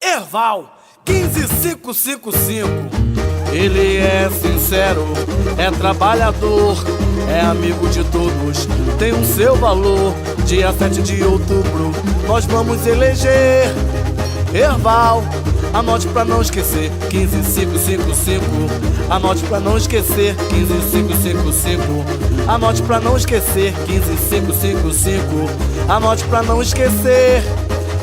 Erval 15555. Ele é sincero, é trabalhador, é amigo de todos, tem um seu valor. Dia 7 de outubro nós vamos eleger Erval. Anote pra não esquecer, 15555. Anote pra não esquecer, 15555. Anote pra não esquecer, 15555. Anote pra não esquecer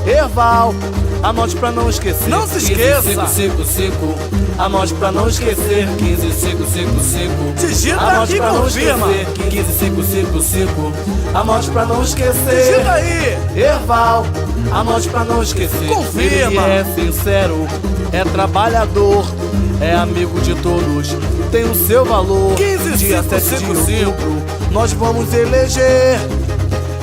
Erval. Anote pra não esquecer, não se esqueça. 15555. Anote pra não esquecer, 15555. Digita aqui e confirma. 15555. Anote pra não esquecer. Digita aí. Erval. Anote pra não esquecer. Confirma. Ele é sincero, é trabalhador, é amigo de todos, tem o seu valor. 15555. Dia 7 de outubro nós vamos eleger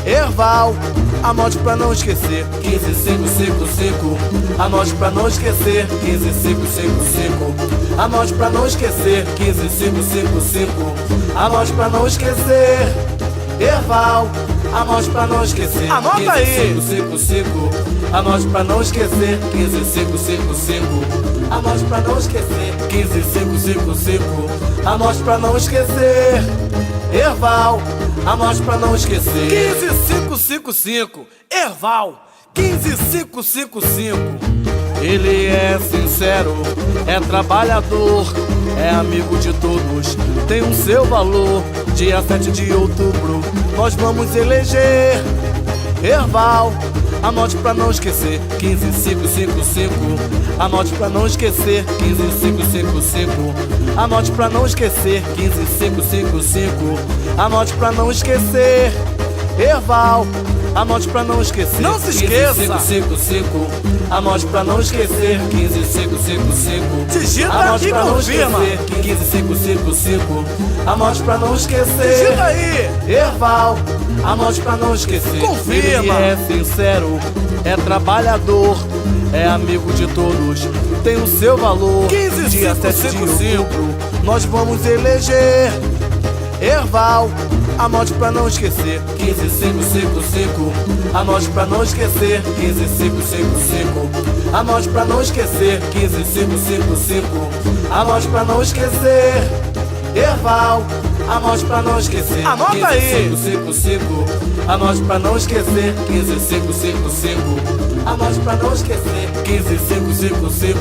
Erval. Anote pra não esquecer, 15555. Anote pra não esquecer, 15555. Anote pra não esquecer, 15555. Anote pra não esquecer Erval. Anote pra não esquecer, anota aí. 15555. Anote pra não esquecer, 15555. Anote pra não esquecer, 15555. Anote pra não esquecer Erval. Anote pra não esquecer, 15555. Erval 15555. ele é sincero, é trabalhador, é amigo de todos, tem um seu valor. Dia 7 de outubro nós vamos eleger Erval. Anote pra não esquecer, 15555. Anote pra não esquecer, 15555. Anote pra não esquecer, 15555. Anote pra não esquecer Erval. Anote pra não esquecer, não se esqueça. 15555. Anote pra não esquecer, 15555. Digita Anote aqui e pra não confirma. esquecer, 15555. Anote pra não esquecer. Digita aí. Erval. Anote pra não esquecer. Confirma. Ele é sincero, é trabalhador, é amigo de todos, tem o seu valor. 15555. Dia 7 de outubro nós vamos eleger Erval. Anote pra não esquecer, 15555. Anote pra não esquecer, 15555. Anote pra não esquecer, 15555. Anote pra não esquecer Erval. Anote pra não esquecer, anota aí. 15555. Anote pra não esquecer, 15555. Anote pra não esquecer, 15555.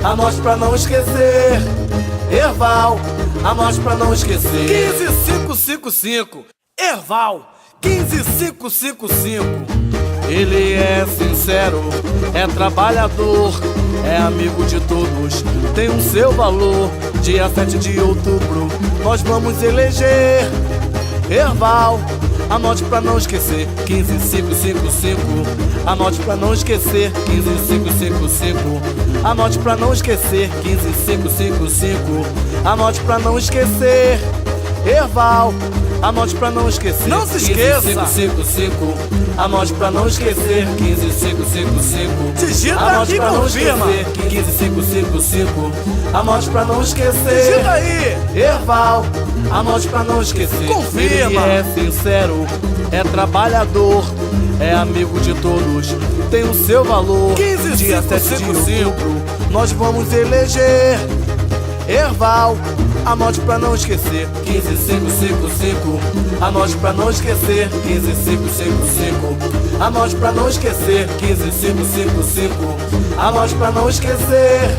Anote pra não esquecer Erval. Anote pra não esquecer, 15555. Erval 15555. ele é sincero, é trabalhador, é amigo de todos, tem um seu valor. Dia 7 de outubro nós vamos eleger Erval. Anote pra não esquecer, 15555. Anote pra não esquecer, 15555. Anote pra não esquecer, 15555. Anote pra não esquecer Erval. Anote pra não esquecer, não se esqueça. 15555. Anote pra não esquecer, 15555. Digita Anote aqui e pra não confirma. esquecer, 15555. Anote pra não esquecer Digita aí. Erval. Anote pra não esquecer, confirma. ele é sincero, é trabalhador, é amigo de todos, tem o seu valor. 15555. Dia 7 de outubro nós vamos eleger Erval. Anote pra não esquecer, 15555. Anote pra não esquecer, 15555. Anote pra não esquecer, 15555. Anote pra não esquecer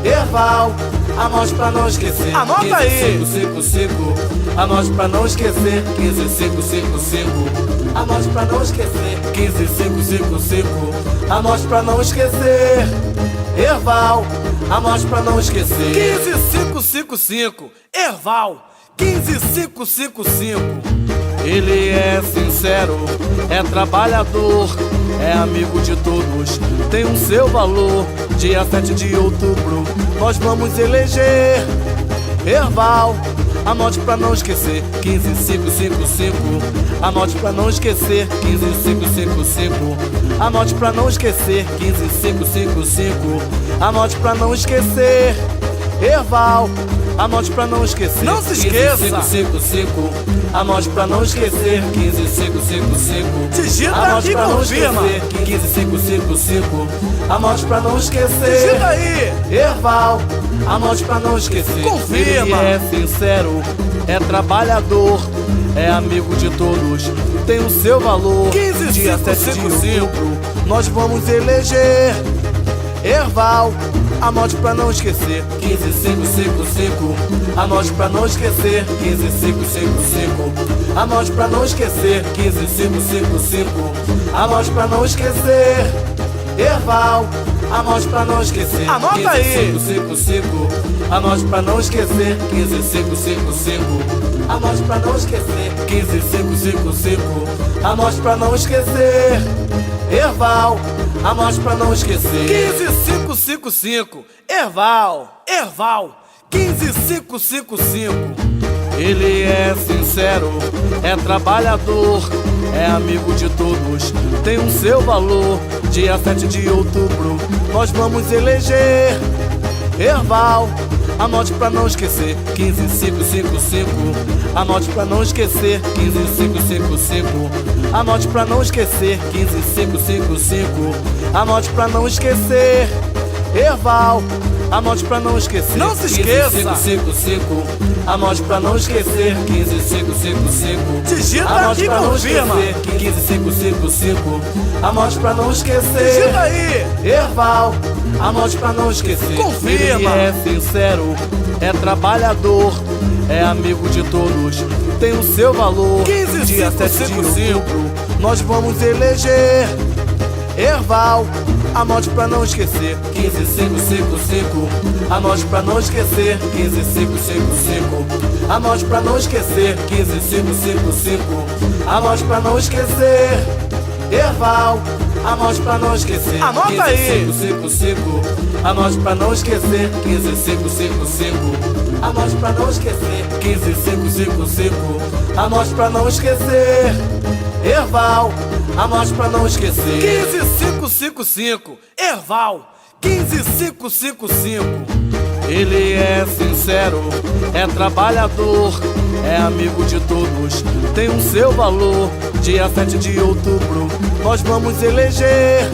Erval. Anote pra não esquecer, anota aí. 15555. Anote pra não esquecer, 15555. Anote pra não esquecer, 15555. Anote pra não esquecer Erval. Anote pra não esquecer, 15555. Erval 15555. ele é sincero, é trabalhador, é amigo de todos, tem o seu valor. Dia 7 de outubro nós vamos eleger Erval. Anote pra não esquecer, 15555. Anote pra não esquecer, 15555. Anote pra não esquecer, 15555. Anote pra não esquecer Erval, anote pra não esquecer. Não se esqueça. 1555, anote pra não esquecer. 1555, digita anote aqui, pra não confirma. esquecer. 15555, anote pra não esquecer. Digita aí. Erval, anote pra não esquecer. Confirma. Ele é sincero, é trabalhador, é amigo de todos, tem o seu valor. 1555, dia 7 de outubro, nós vamos eleger Erval, anote pra não esquecer. 15555, anote pra não esquecer. 15555, anote pra não esquecer. 15555, anote pra não esquecer. Erval, anote pra não esquecer. Anota aí. 15555, anote pra não esquecer. 15555, anote pra não esquecer. 15555, anote pra não esquecer. Erval, anote pra não esquecer. 15555, Erval, 15555. Ele é sincero, é trabalhador, é amigo de todos, tem o seu valor. Dia 7 de outubro, nós vamos eleger Erval, anote pra não esquecer. 15555, anote pra não esquecer. 15555, anote pra não esquecer. 15555, anote pra não esquecer. Erval, anote pra não esquecer. Não se esqueça. 15555, anote pra não esquecer. 15555, digita anote aqui, pra não confirma. esquecer. 15555, anote pra não esquecer. Digita aí. Erval, anote pra não esquecer. Confirma. Ele é sincero, é trabalhador, é amigo de todos, tem o seu valor. 15555, dia 7 de outubro, nós vamos eleger Erval, anote pra não esquecer. 15555, anote pra não esquecer. 15555, anote pra não esquecer. 15555, anote pra não esquecer. Erval, anote pra não esquecer. Anota aí. 15555, anote pra não esquecer. 15555, anote pra não esquecer. 15555, anote pra não esquecer. Erval, anote pra não esquecer. 15555, Erval, 15555. Ele é sincero, é trabalhador, é amigo de todos, tem o seu valor. Dia 7 de outubro, nós vamos eleger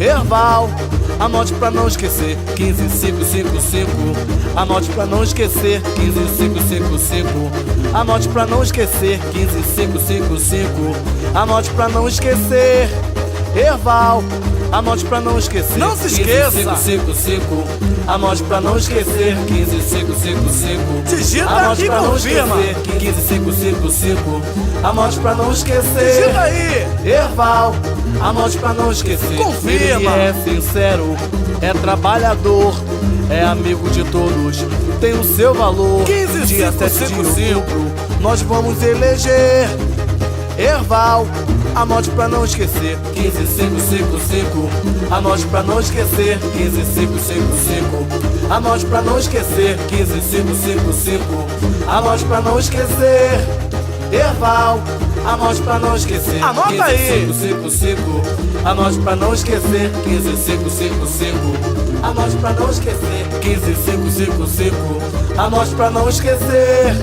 Erval, anote pra não esquecer. 15555, anote pra não esquecer. 15555, anote pra não esquecer. 15555, anote pra não esquecer. Erval, anote pra não esquecer. Não se esqueça. 15555, anote pra não esquecer. 15555, digita anote aqui, pra não confirma. esquecer. 15555, anote pra não esquecer. Digita aí. Erval, anote pra não esquecer. Confirma. Ele é sincero, é trabalhador, é amigo de todos, tem o seu valor. 15555, dia 7 de outubro, nós vamos eleger Erval, anote pra não esquecer. 15555, anote pra não esquecer. 15555, anote pra não esquecer. 15555, anote pra não esquecer. Erval, anote pra não esquecer. Anota aí. 15555, anote pra não esquecer. 15555, anote pra não esquecer. 15555, anote pra não esquecer.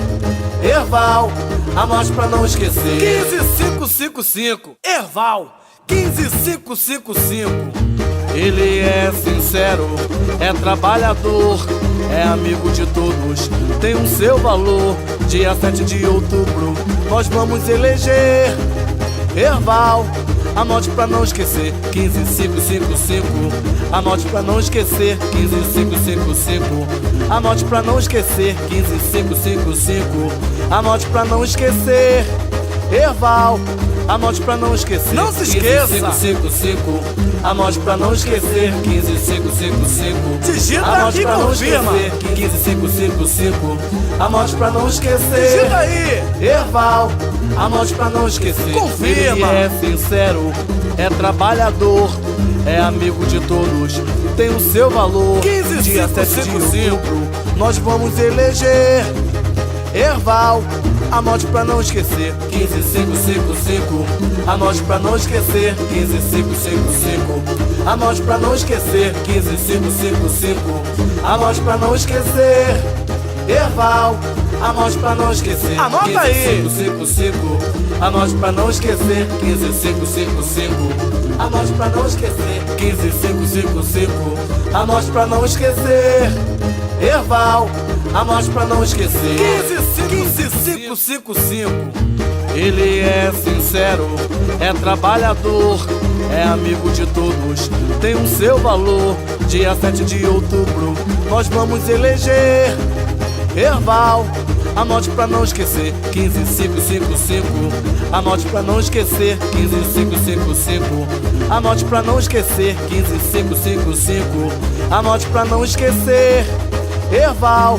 Erval, anote pra não esquecer. 15555, Erval, 15555. Ele é sincero, é trabalhador, é amigo de todos, tem o seu valor. Dia 7 de outubro, nós vamos eleger Erval, anote pra não esquecer. 15555, anote pra não esquecer. 15555, anote pra não esquecer. 15555, anote pra não esquecer. Erval, anote pra não esquecer. Não se esqueça. 15555, anote pra não esquecer. 15555, digita anote aqui, pra não confirma. esquecer. 15555, anote pra não esquecer. Digita aí. Erval, anote pra não esquecer. Confirma. Ele é sincero, é trabalhador, é amigo de todos, tem o seu valor. 15555, dia 7 de outubro, nós vamos eleger Erval, anote pra não esquecer. 15555, anote pra não esquecer. 15555, anote pra não esquecer. 15555, anote pra não esquecer. Erval, anote pra não esquecer. Anota aí. 15555, anote pra não esquecer. 15555, anote pra não esquecer. 15555, anote pra não esquecer. Erval, anote pra não esquecer. 15555, ele é sincero, é trabalhador, é amigo de todos, tem o seu valor. Dia 7 de outubro, nós vamos eleger. Erval, anote pra não esquecer. 15555, anote pra não esquecer. 15555, anote pra não esquecer. 15555, anote pra não esquecer. Erval,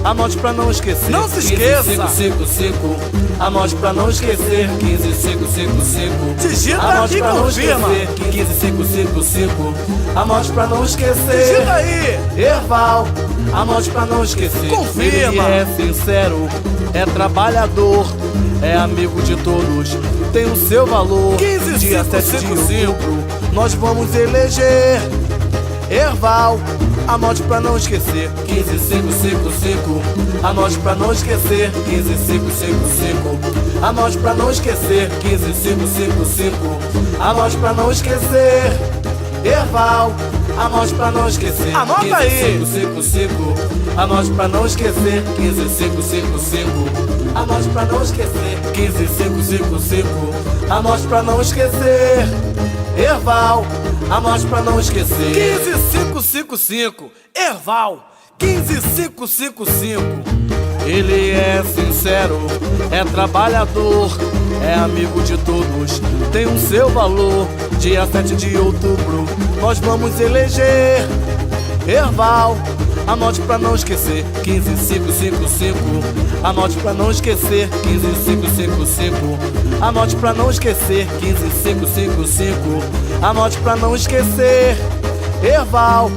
anote pra não esquecer. Não se esqueça. 15555, anote pra não esquecer. 15555, Digita anote e pra não confirma. esquecer. 15555, anote pra não esquecer. Digita aí. Erval, anote pra não esquecer. Confirma. Ele é sincero, é trabalhador, é amigo de todos, tem o seu valor. 15555, Dia 7 de outubro, nós vamos eleger. Erval, anote pra não esquecer. 15555, anote pra não esquecer. 15555, anote pra não esquecer. 15555, anote pra não esquecer. Erval, anote pra não esquecer. Anota aí. 15555, anote pra não esquecer. 15555, anote pra não esquecer. 15555, anote pra não esquecer. Erval, anote pra não esquecer. 15555, Erval. 15555, ele é sincero, é trabalhador, é amigo de todos, tem o seu valor. Dia 7 de outubro, nós vamos eleger. Erval, anote pra não esquecer. 15555, anote pra não esquecer. 15555, anote pra não esquecer. 15555, anote pra não esquecer. Erval,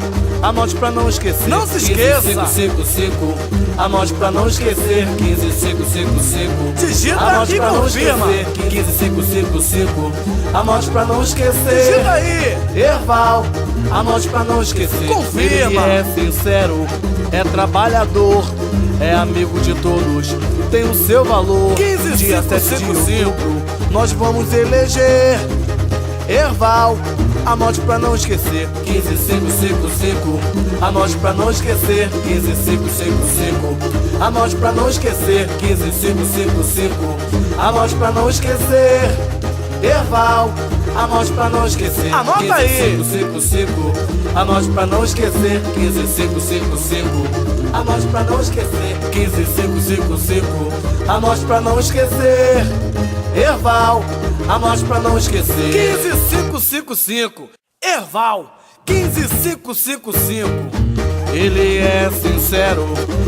anote pra não esquecer. Não se esqueça. 15555, anote pra não esquecer. 15555, Digita anote e pra não confirma. esquecer. 15555, anote pra não esquecer. Digita aí. Erval, anote pra não esquecer. Confirma. Ele é sincero, é trabalhador, é amigo de todos, tem o seu valor. 15555, Dia 7 de outubro, nós vamos eleger. Erval, anote pra não esquecer. 15555, anote pra não esquecer. 15555, anote pra não esquecer. 15555, anote pra não esquecer. Erval, anote pra não esquecer. Anota aí. 15555, anote pra não esquecer. 15555, anote pra não esquecer. 15555, anote pra não esquecer. Erval, anote pra não esquecer. 15555, Erval. 15555, ele é sincero,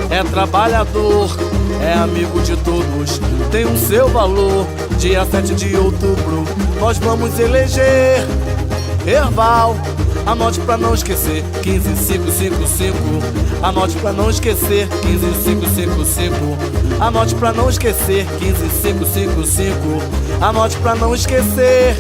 é trabalhador, é amigo de todos, tem o seu valor. Dia 7 de outubro, nós vamos eleger. Erval, anote pra não esquecer. 15555, anote pra não esquecer. 15555, anote pra não esquecer. 15555, anote pra não esquecer.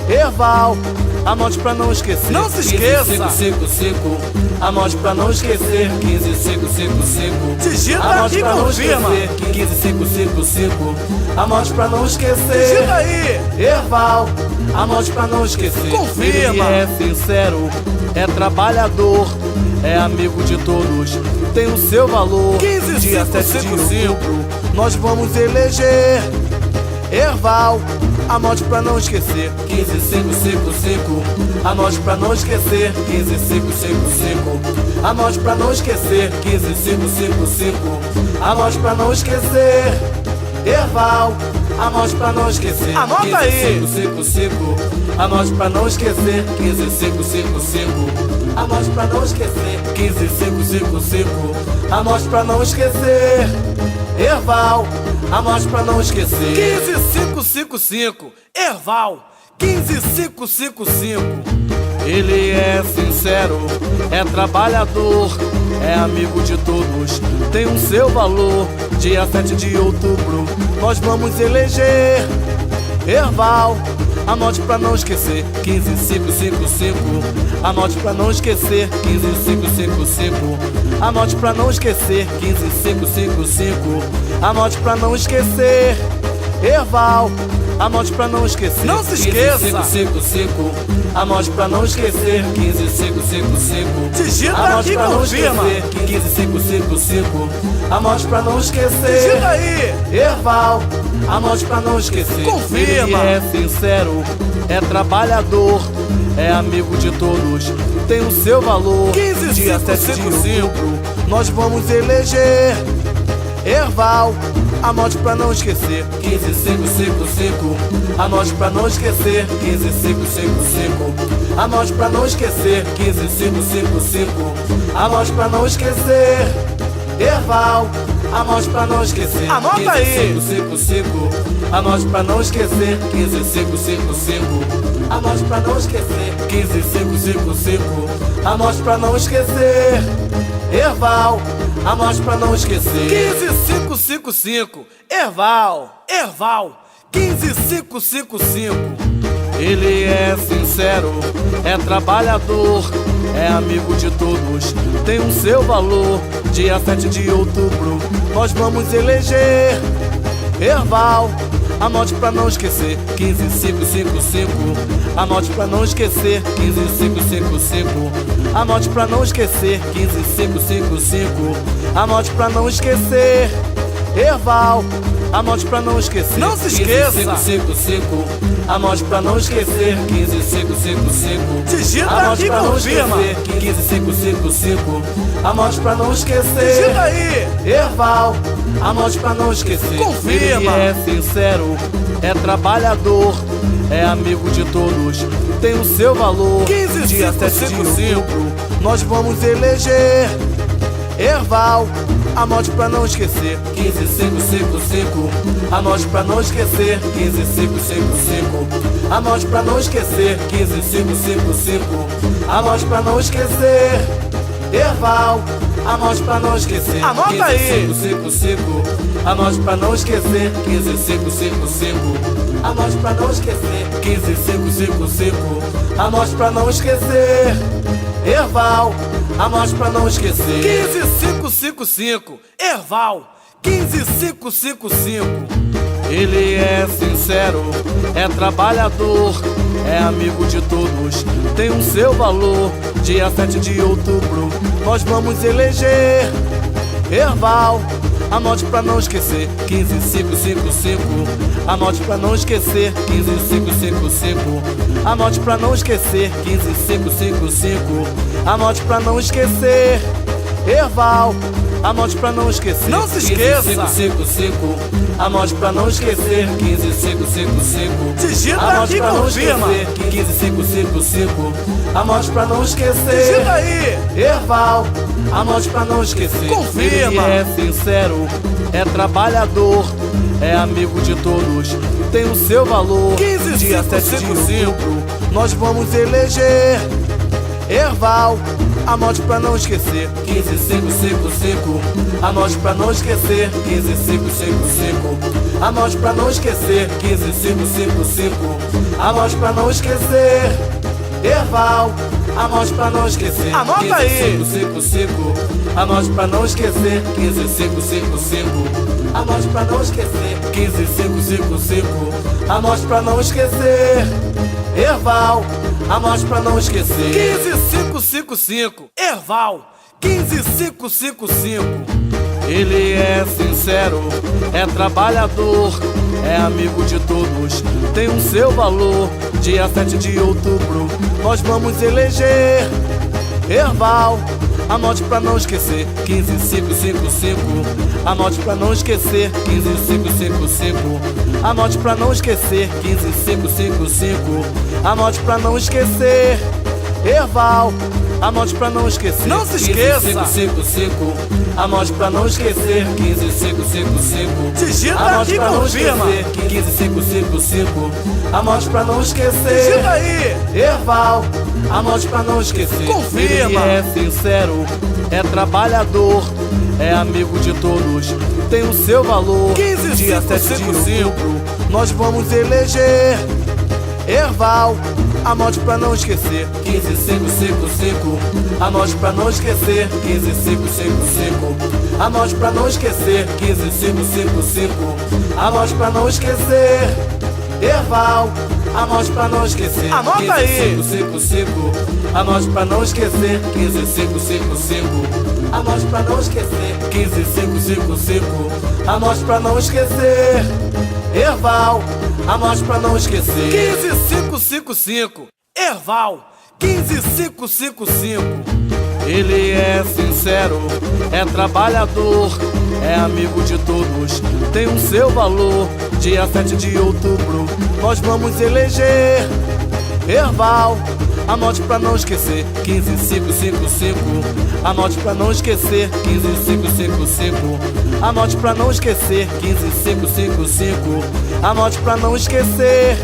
Erval, anote pra não esquecer. Não se esqueça. 15555, anote pra não esquecer. 15555, Digita anote e pra não confirma. esquecer. 15555, anote pra não esquecer. Digita aí. Erval, anote pra não esquecer. Confirma. Ele é sincero, é trabalhador, é amigo de todos, tem o seu valor. 15555, Dia 7 de outubro, nós vamos eleger. Erval, anote pra não esquecer. 15555, anote pra não esquecer. 15555, anote pra não esquecer. 15555, anote pra não esquecer. Erval, anote pra não esquecer. Anota aí. 15555, anote pra não esquecer. 15555, anote pra não esquecer. 15555, anote pra não esquecer. Erval, anote pra não esquecer. 15555, Erval. 15555, ele é sincero, é trabalhador, é amigo de todos, tem o seu valor. dia 7 de outubro, nós vamos eleger Erval. Anote pra não esquecer, 15555. Anote pra não esquecer, 15555. Anote pra não esquecer, 15555. Anote pra não esquecer, Erval. Anote pra não esquecer, não se esqueça. 15555. Anote pra não esquecer, 15555. Digita anote aqui, pra não confirma. esquecer, 15555. Anote pra não esquecer, Digita aí. Erval. Anote pra não esquecer, confirma. Ele é sincero, é trabalhador, é amigo de todos, tem o seu valor. 15, dia 5, 7 de 5, 5. outubro, nós vamos eleger Erval. Anote pra não esquecer, 15555. Anote pra não esquecer, 15555. Anote pra não esquecer, 15555. Anote pra não esquecer, Erval. Anote pra não esquecer, anota aí. 15555. Anote pra não esquecer, 15555. Anote pra não esquecer, 15555. Anote pra não esquecer, Erval. Anote pra não esquecer, 15555. Erval, Erval, 15555. Ele é sincero, é trabalhador, é amigo de todos, tem o seu valor. Dia 7 de outubro, nós vamos eleger Erval. Anote pra não esquecer, 15555. Anote pra não esquecer, 15555. Anote pra não esquecer, 15555. Anote pra não esquecer, Erval. Anote pra não esquecer, não se esqueça. 15555. Anote pra não esquecer, 15555. Digita anote aqui, pra não confirma. esquecer, 15555. Anote pra não esquecer, Digita aí. Erval. Anote pra não esquecer, confirma. Ele é sincero, é trabalhador, é amigo de todos, tem o seu valor. 15, dia 5, 7 de 5, 5. outubro, nós vamos eleger Erval. Anote pra não esquecer, 15555. Anote pra não esquecer, 15555. Anote pra não esquecer, 15555. Anote pra não esquecer, Erval. Anote pra não esquecer, anota aí. 15555. Anote pra não esquecer, 15555. Anote pra não esquecer, 15555. Anote pra não esquecer, Erval. Anote pra não esquecer, 15555. Erval, 15555. Ele é sincero, é trabalhador, é amigo de todos, tem o seu valor. Dia 7 de outubro, nós vamos eleger Erval. Anote pra não esquecer, 15555. Anote pra não esquecer, 15555. Anote pra não esquecer, 15555. Anote pra não esquecer, Erval. Anote pra não esquecer, não se esqueça. 15555. Anote pra não esquecer, 15555. Digita anote aqui, pra não confirma. esquecer, 15555. Anote pra não esquecer, Digita aí. Erval. Anote pra não esquecer, confirma. Ele é sincero, é trabalhador, é amigo de todos, tem o seu valor. 15, dia 5, 7 de 5, 5. outubro, nós vamos eleger Erval. Anote pra não esquecer, 15555. Anote pra não esquecer, 15555. Anote pra não esquecer, 15555. Anote pra não esquecer, Erval. Anote pra não esquecer, anota aí. 15555. Anote pra não esquecer, 15555. Anote pra não esquecer, 15555. Anote pra não esquecer, Erval. Anote pra não esquecer, 15555. Erval, 15555. Ele é sincero, é trabalhador, é amigo de todos, tem o seu valor. Dia 7 de outubro, nós vamos eleger Erval. Anote pra não esquecer, 15555. Anote pra não esquecer, 15555. Anote pra não esquecer, 15555. Anote pra não esquecer, Erval. Anote pra não esquecer, não se esqueça. 15555. Anote pra não esquecer, 15555. Digita anote aqui, pra não confirma. esquecer, 15555. Anote pra não esquecer, Digita aí. Erval. Anote pra não esquecer, confirma. Ele é sincero, é trabalhador, é amigo de todos, tem o seu valor. 15, dia 5, 7 de 5, 5. outubro, nós vamos eleger Erval, anote pra não esquecer. 15, 5, 5, 5. Anote pra não esquecer. 15, 5, 5, 5. Anote pra não esquecer. 15, 5, 5, 5. Anote pra não esquecer. Erval, anote pra não esquecer. Anota 15, aí. 5, 5, 5. Anote pra não esquecer. 15, 5, 5, 5. Anote pra não esquecer. 15, 5, 5, 5. Anote pra não esquecer. Erval, anote pra não esquecer. 15, 5, 5, 5. Erval, 15, 5, 5, 5. Ele é sincero, é trabalhador, é amigo de todos, tem o seu valor. Dia 7 de outubro, nós vamos eleger Erval, anote pra não esquecer. 15, 5, 5, 5. Anote pra não esquecer. 15, 5, 5, 5. Anote pra não esquecer. 15, 5, 5, 5. Anote pra não esquecer.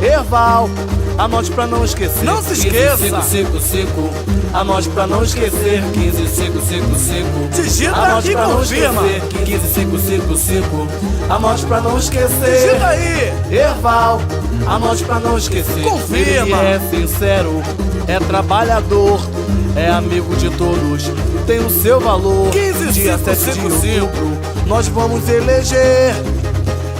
Erval, anote pra não esquecer. Não se esqueça. 15, 5, 5, 5. Anote pra não esquecer. 15, 5, 5, 5. Digita Anote e pra não confirma. esquecer. 15, 5, 5, 5. Anote pra não esquecer. Digita aí. Erval, anote pra não esquecer. Confirma. Ele é sincero, é trabalhador, é amigo de todos, tem o seu valor. 15, dia 5, 7 5, de outubro, nós vamos eleger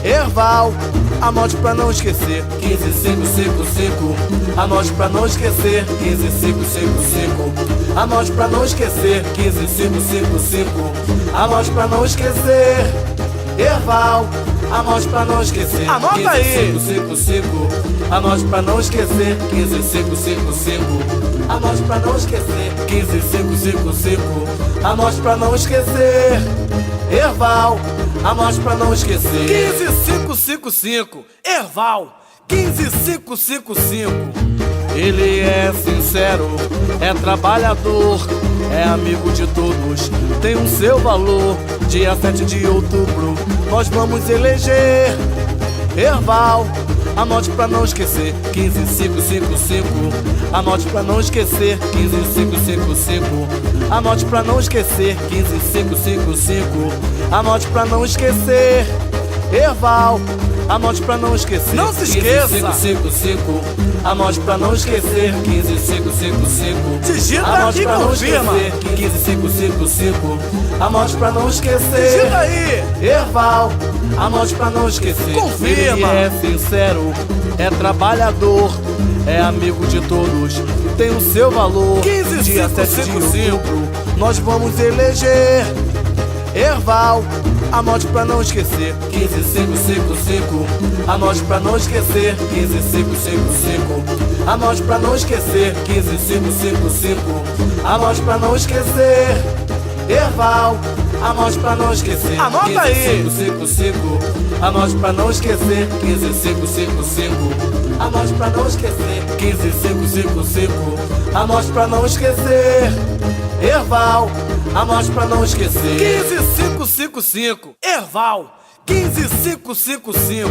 Erval, anote pra não esquecer. 15, 5, 5, 5. Anote pra não esquecer. 15, 5, 5, 5. Anote pra não esquecer. 15, 5, 5, 5. Anote pra não esquecer. Erval, anote pra não esquecer. Anota 15, aí. 5, 5, 5. Anote pra não esquecer. 15, 5, 5, 5. Anote pra não esquecer. 15, 5, 5, 5. Anote pra não esquecer. Erval, anote pra não esquecer. 15, 5, 5, 5. Erval, 15, 5, 5, 5. Ele é sincero, é trabalhador, é amigo de todos, tem o seu valor. Dia 7 de outubro, nós vamos eleger Erval, anote pra não esquecer. 15, 5, 5, 5. Anote pra não esquecer. 15, 5, 5, 5. Anote pra não esquecer. 15, 5, 5, 5. Anote pra não esquecer. Erval, anote pra não esquecer. Não se esqueça. 15, 5, 5, 5. Anote pra não esquecer. 15, 5, 5, 5. Digita Anote e pra não confirma. esquecer. 15, 5, 5, 5. Anote pra não esquecer. Digita aí. Erval, anote pra não esquecer. Confirma. Ele é sincero, é trabalhador, é amigo de todos, tem o seu valor. 15, dia 5, 7 5, de 5. outubro, nós vamos eleger Erval, anote pra não esquecer. 15, 5, 5, 5. Anote pra não esquecer. 15, 5, 5, 5. Anote pra não esquecer. 15, 5, 5, 5. Anote pra não esquecer. Erval, anote pra não esquecer. Anota 15, aí. 5, 5, 5. Anote pra não esquecer. 15, 5, 5, 5. Anote pra não esquecer. 15, 5, 5, 5. Anote pra não esquecer. Erval, anote pra não esquecer. 15, 5, 5, 5. Erval, 15, 5, 5, 5.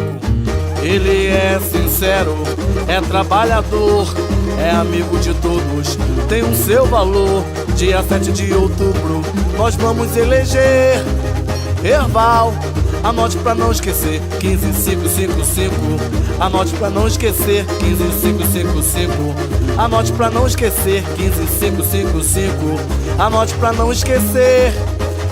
Ele é sincero, é trabalhador, é amigo de todos, tem o seu valor. Dia 7 de outubro, nós vamos eleger Erval, anote pra não esquecer. 15, 5, 5, 5. Anote pra não esquecer. 15, 5, 5, 5. Anote pra não esquecer. 15, 5, 5, 5. Anote pra não esquecer.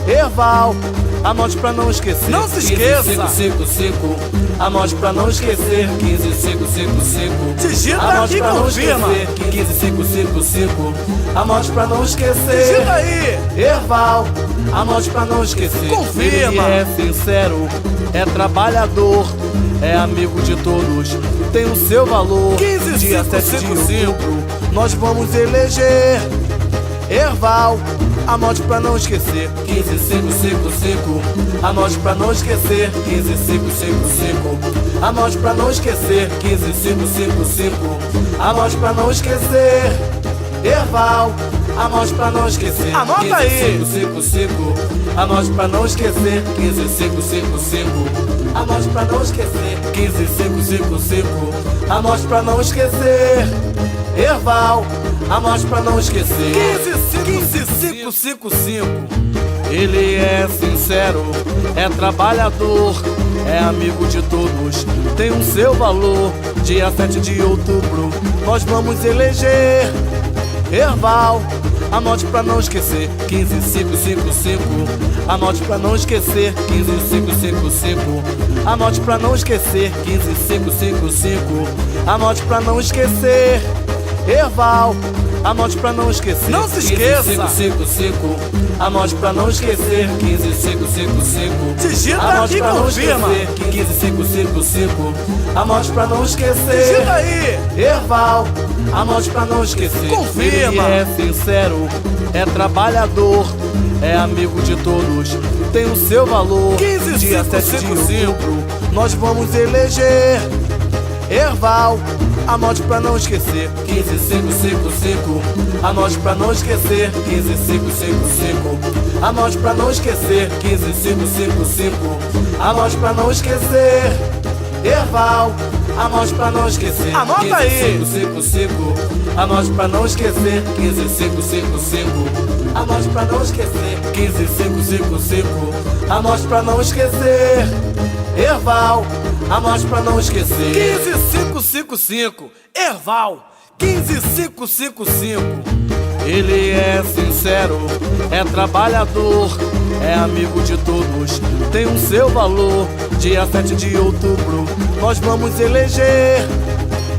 Erval, anote pra não esquecer. Não se esqueça. 15, 5, 5, 5. Anote pra não esquecer. 15, 5, 5, 5. Digita Anote e pra não confirma. esquecer. 15, 5, 5, 5. Anote pra não esquecer. Digita aí. Erval, anote pra não esquecer. Confirma. Ele é sincero, é trabalhador, é amigo de todos, tem o seu valor. 15, dia 5, 7 de 5, 5. outubro, nós vamos eleger Erval, anote pra não esquecer. 15, 5, 5, 5. Anote pra não esquecer. 15, 5, 5, 5. Anote pra não esquecer. 15, 5, 5, 5. Anote pra não esquecer. Erval, anote pra não esquecer. Anota 15, aí. 5, 5, 5. Anote pra não esquecer. 15, 5, 5, 5. Anote pra não esquecer. 15, 5, 5, 5. Anote pra não esquecer. Erval, anote pra não esquecer. 15, 5, 5, 15555. Ele é sincero, é trabalhador, é amigo de todos, tem um seu valor. Dia 7 de outubro, nós vamos eleger Erval. Anote pra não esquecer, 15555. Anote pra não esquecer, 15555. Anote pra não esquecer, 15555. Anote pra não esquecer Erval. Anote pra não esquecer, não se esqueça. 15555. Anote pra não esquecer, 15555. Digita anote aqui, pra não confirma. esquecer, 15555. Anote pra não esquecer, Digita aí. Erval. Anote pra não esquecer, confirma. Ele é sincero, é trabalhador, é amigo de todos, tem o seu valor. 15555. Dia 7 de outubro, nós vamos eleger Erval. Anote pra não esquecer, 15555. Anote pra não esquecer, 15555. Anote pra não esquecer, 15555. Anote pra não esquecer Erval. Anote pra não esquecer, anota aí. 15555. Anote pra não esquecer, 15555. Anote pra não esquecer, 15555. Anote pra não esquecer Erval. Anote pra não esquecer, 15555. Erval. 15555. Ele é sincero, é trabalhador, é amigo de todos, tem um seu valor. Dia 7 de outubro, nós vamos eleger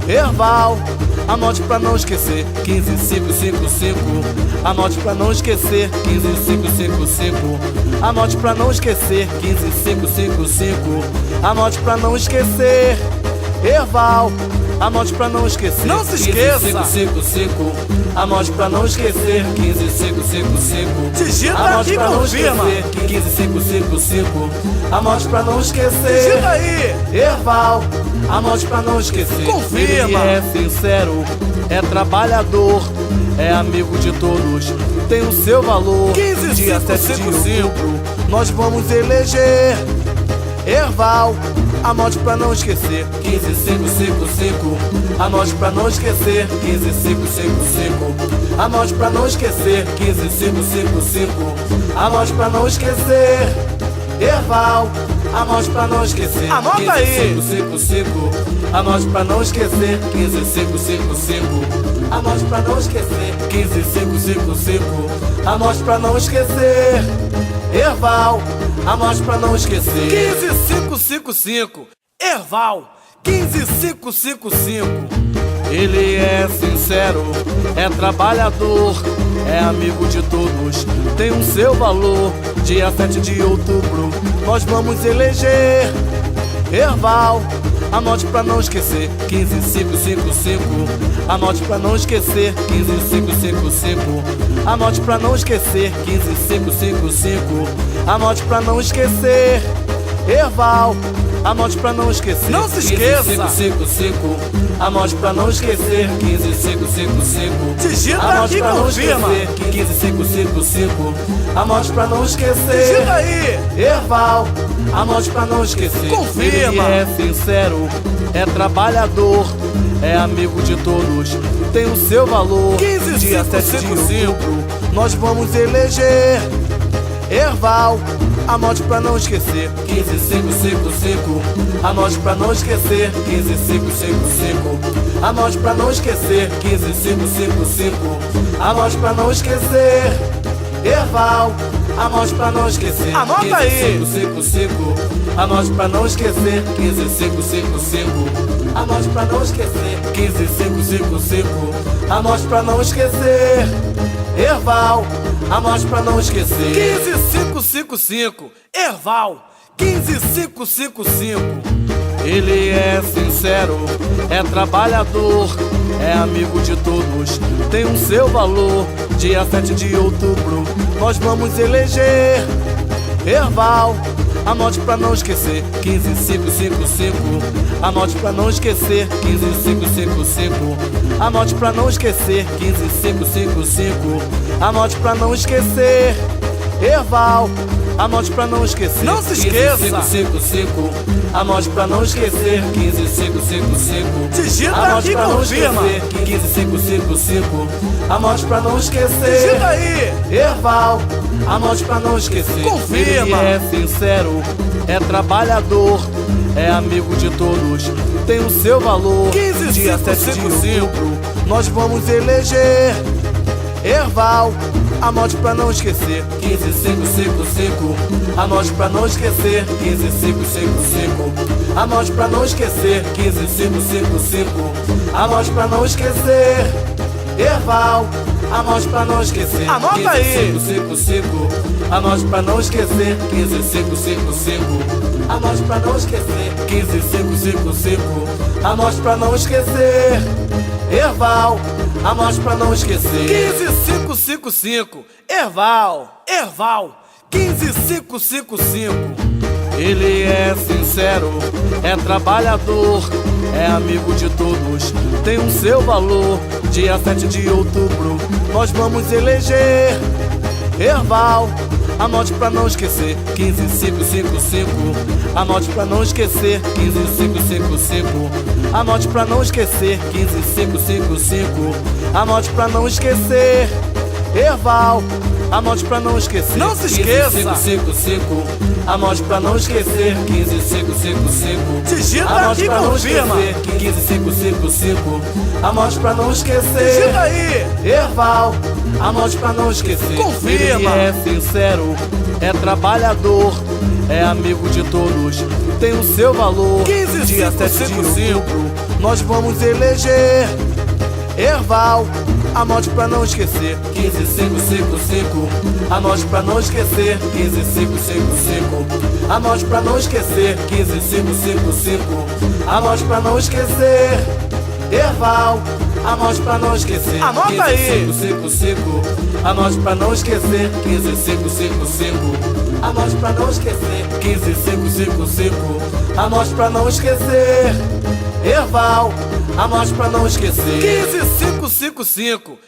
Erval. Anote pra não esquecer, 15555. Anote pra não esquecer, 15555. Anote pra não esquecer, 15555. Anote pra não esquecer Erval. Anote pra não esquecer, não se esqueça. 15555. Anote pra não esquecer, 15555. Digita anote aqui, pra não confirma. esquecer, 15555. Anote pra não esquecer, Digita aí. Erval. Anote pra não esquecer, confirma. Ele é sincero, é trabalhador, é amigo de todos, tem o seu valor. 15555. Dia 7 de outubro, nós vamos eleger Erval. Anote pra não esquecer, 15555. Anote pra não esquecer, 15555. Anote pra não esquecer, 15555. Anote pra não esquecer Erval. Anote pra não esquecer, anota aí. 15555. Anote pra não esquecer, 15555. Anote pra não esquecer, 15555. Anote pra não esquecer Erval. Anote pra não esquecer, 15555. Erval. 15555. Ele é sincero, é trabalhador, é amigo de todos, tem um seu valor. Dia 7 de outubro, nós vamos eleger Erval. Anote pra não esquecer, 15555. Anote pra não esquecer, 15555. Anote pra não esquecer, 15555. Anote pra não esquecer Erval. Anote pra não esquecer, não se esqueça. 15555. Anote pra não esquecer, 15555. Digita anote aqui, pra não confirma. esquecer, 15555. Anote pra não esquecer, Digita aí. Erval. Anote pra não esquecer, confirma. Ele é sincero, é trabalhador, é amigo de todos, tem o seu valor. 15555. Dia 7 de outubro, nós vamos eleger Erval. Anote pra não esquecer, 15555. Anote pra não esquecer, 15555. Anote pra não esquecer, 15555. Anote pra não esquecer Erval. Anote pra não esquecer, anota aí. 15555. Anote pra não esquecer, 15555. Anote pra não esquecer, 15555. Anote pra não esquecer Erval. Anote pra não esquecer, 15555. Erval. 15555. Ele é sincero, é trabalhador, é amigo de todos, tem um seu valor. Dia 7 de outubro, nós vamos eleger Erval. Anote pra não esquecer, 15555. Anote pra não esquecer, 15555. Anote pra não esquecer, 15555. Anote pra não esquecer Erval. Anote pra não esquecer, não se esqueça. 15555. Anote pra não esquecer, 15555. Digita anote aqui, pra não confirma. esquecer, 15555. Anote pra não esquecer, Digita aí. Erval. Erval, anote pra não esquecer. Confirma. Ele é sincero, é trabalhador, é amigo de todos, tem o seu valor. 15, Dia 5, 7 de 5, outubro, nós vamos eleger Erval, anote pra não esquecer. 15555, anote pra não esquecer. 15555, anote pra não esquecer. 15555, anote pra não esquecer. Erval, anote pra não esquecer. Anota aí. 15555, anote pra não esquecer. 15555, anote pra não esquecer. 15555, anote pra não esquecer. Erval, anote pra não esquecer. 15555, Erval, 15555. Ele é sincero, é trabalhador, é amigo de todos, tem o seu valor. Dia 7 de outubro, nós vamos eleger Erval, anote pra não esquecer. 15555, anote pra não esquecer. 15555, anote pra não esquecer. 15555, anote pra não esquecer. Erval, anote pra não esquecer. Não se esqueça. 15555, anote pra não esquecer. 15555, Digita anote e pra não confirma. esquecer. 15555, anote pra não esquecer. Digita aí. Erval, anote pra não esquecer. Confirma. Ele é sincero, é trabalhador, é amigo de todos, tem o seu valor. 15, Dia 5, 7 de 5, 5. outubro, nós vamos eleger Erval, anote pra não esquecer. 15555, anote pra não esquecer. 15555, anote pra não esquecer. 15555, anote pra não esquecer. Erval, anote pra não esquecer. Anota aí. 15555, anote pra não esquecer. 15555, anote pra não esquecer. 15555, anote pra não esquecer. Erval, anote pra não esquecer. 15555.